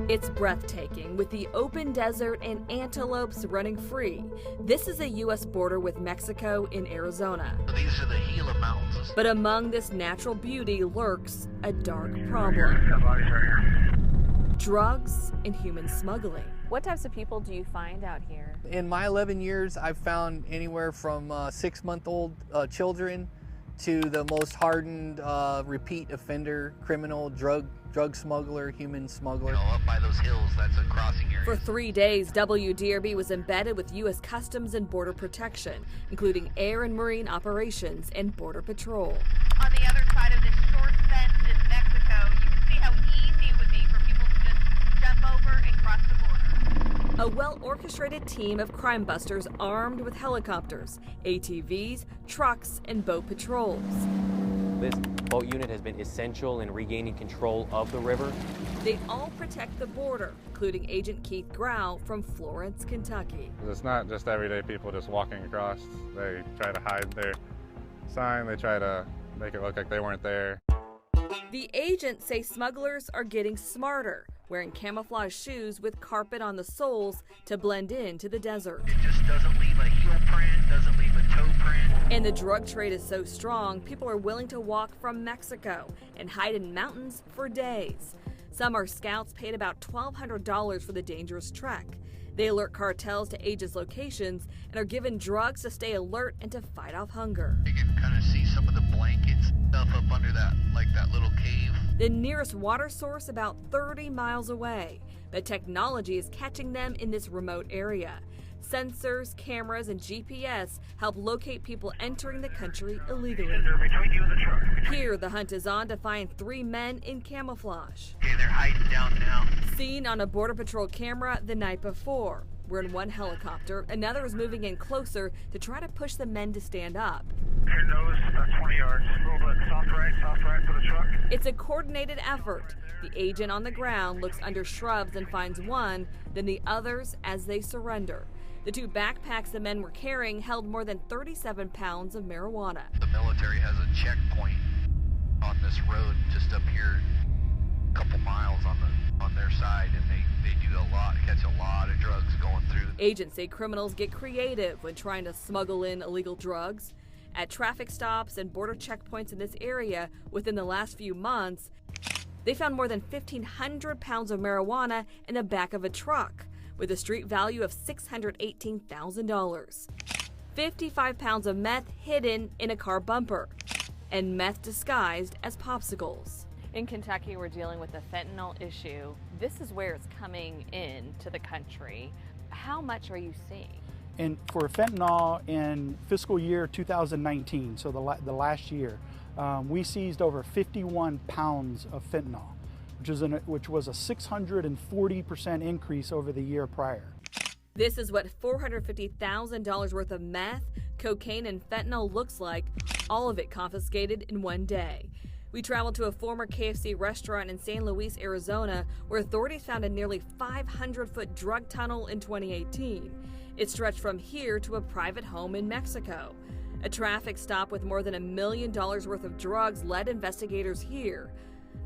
It's breathtaking, with the open desert and antelopes running free. This is a U.S. border with Mexico in Arizona. These are the Gila Mountains. But among this natural beauty lurks a dark problem. Drugs and human smuggling. What types of people do you find out here? In my 11 years, I've found anywhere from 6-month-old children to the most hardened repeat offender, criminal, drug smuggler, human smuggler. Up by those hills, that's a crossing area. For 3 days, WDRB was embedded with U.S. Customs and Border Protection, including air and marine operations and Border Patrol. On the other side of this short fence in Mexico, you can see how easy it would be for people to just jump over and cross the border. A well-orchestrated team of crime busters armed with helicopters, ATVs, trucks, and boat patrols. This boat unit has been essential in regaining control of the river. They all protect the border, including Agent Keith Grau from Florence, Kentucky. It's not just everyday people just walking across. They try to hide their sign. They try to make it look like they weren't there. The agents say smugglers are getting smarter, wearing camouflage shoes with carpet on the soles to blend into the desert. It just doesn't leave a heel print, doesn't leave a toe print. And the drug trade is so strong, people are willing to walk from Mexico and hide in mountains for days. Some are scouts paid about $1,200 for the dangerous trek. They alert cartels to agents' locations and are given drugs to stay alert and to fight off hunger. You can kind of see some of the blankets stuff up under that, like that little cave. The nearest water source about 30 miles away. But technology is catching them in this remote area. Sensors, cameras, and GPS help locate people entering the country illegally. Here, the hunt is on to find 3 men in camouflage. Okay, they're hiding down now. Seen on a Border Patrol camera the night before. We're in one helicopter. Another is moving in closer to try to push the men to stand up. Your nose, about 20 yards. Roll bit, soft right for the truck. It's a coordinated effort. The agent on the ground looks under shrubs and finds one, then the others as they surrender. The 2 backpacks the men were carrying held more than 37 pounds of marijuana. The military has a checkpoint on this road just up here, a couple miles on their side, and they do catch a lot of drugs going through. Agents say criminals get creative when trying to smuggle in illegal drugs. At traffic stops and border checkpoints in this area within the last few months, they found more than 1,500 pounds of marijuana in the back of a truck, with a street value of $618,000. 55 pounds of meth hidden in a car bumper, and meth disguised as popsicles. In Kentucky, we're dealing with the fentanyl issue. This is where it's coming in to the country. How much are you seeing? And for fentanyl in fiscal year 2019, so the last year, we seized over 51 pounds of fentanyl, which was a 640% increase over the year prior. This is what $450,000 worth of meth, cocaine, and fentanyl looks like, all of it confiscated in one day. We traveled to a former KFC restaurant in San Luis, Arizona, where authorities found a nearly 500-foot drug tunnel in 2018. It stretched from here to a private home in Mexico. A traffic stop with more than $1 million worth of drugs led investigators here.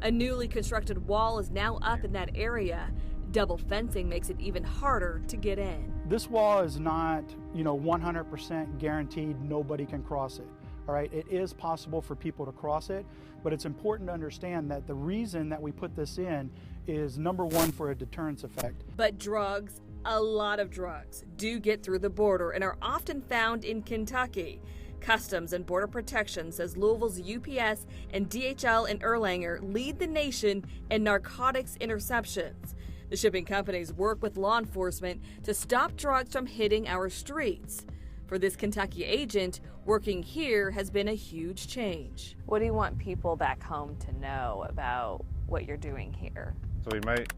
A newly constructed wall is now up in that area. Double fencing makes it even harder to get in. This wall is not, 100% guaranteed nobody can cross it. All right, it is possible for people to cross it, but it's important to understand that the reason that we put this in is, number one, for a deterrence effect. But drugs, a lot of drugs, do get through the border and are often found in Kentucky. Customs and Border Protection says Louisville's UPS and DHL in Erlanger lead the nation in narcotics interceptions. The shipping companies work with law enforcement to stop drugs from hitting our streets. For this Kentucky agent, working here has been a huge change. What do you want people back home to know about what you're doing here? So we might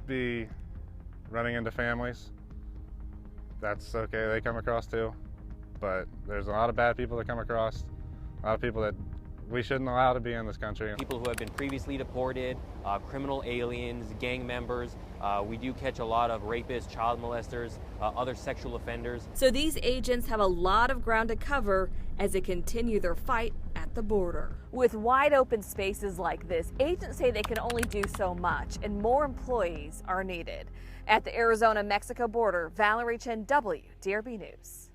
be running into families. That's okay, they come across too. But there's a lot of bad people that come across, a lot of people that we shouldn't allow to be in this country. People who have been previously deported, criminal aliens, gang members. We do catch a lot of rapists, child molesters, other sexual offenders. So these agents have a lot of ground to cover as they continue their fight at the border. With wide open spaces like this, agents say they can only do so much and more employees are needed. At the Arizona-Mexico border, Valerie Chen, WDRB News.